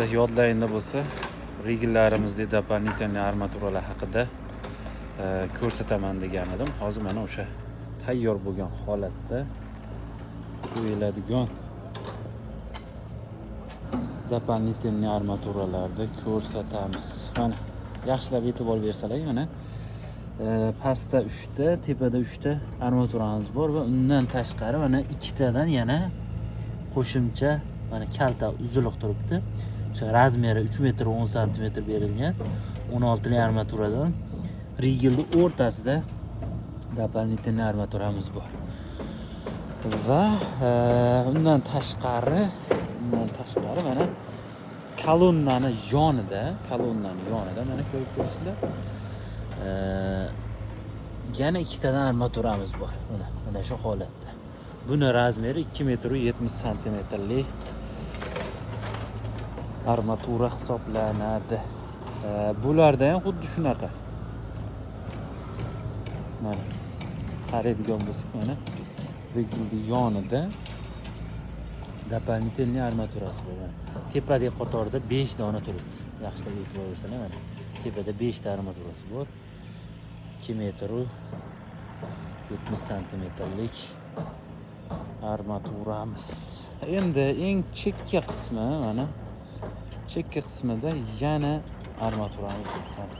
Yodlayında bo'lsa, regillarimizda doполнительный armaturalar haqida ko'rsataman degan edim. Hozir mana o'sha tayyor bo'lgan holatda qo'yiladigan doполнительный armaturalarni ko'rsatamiz. Mana yaxshilab e'tibor bersalar, mana pastda 3 ta, tepada 3 ta armaturamiz bor va undan tashqari mana ikkitadan yana qo'shimcha mana kalta uzunlik turibdi. O'sha razmeri 3 metr 10 santimetr berilgan 16 li armaturadan rigilni o'rtasida doполнительный armaturamiz bor. Va undan tashqari mana kolonnani yonida mana ko'rib turibsizlar. Yana ikkitadan armaturamiz bor. Mana shu holatda. Buni razmeri 2 metr 70 santimetrlik armatura hisoblanadi. Bularda ham xuddi shunaqa. Mana qaraydigan bo'lsak, mana rigilni yonida doполнительный armaturasi bor. Tepadagi qatorda 5 dona turibdi. Yaxshilab e'tibor bersangiz, mana tepada 5 ta armaturasi bor. 2 metr 70 santimetrlik armaturamiz. Endi eng chekka qismi mana chekka qismida yana armaturamiz bor.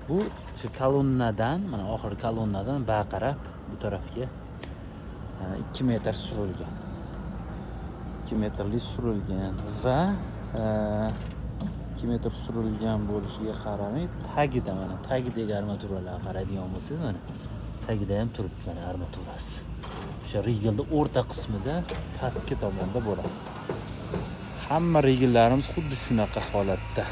Bu shu kolonnadan, mana oxirgi kolonnadan baqarab bu tarafga 2 metr surilgan. 2 metrlik surilgan va 2 metr surilgan bo'lishiga qaramay, tagidagi armaturalarga qaraydigan bo'lsangiz, mana tagida ham turibdi mana armaturasi. O'sha rigilning o'rta qismida pastki tomonda bo'ladi. Hamma rigillarimiz xuddi shunaqa holatda.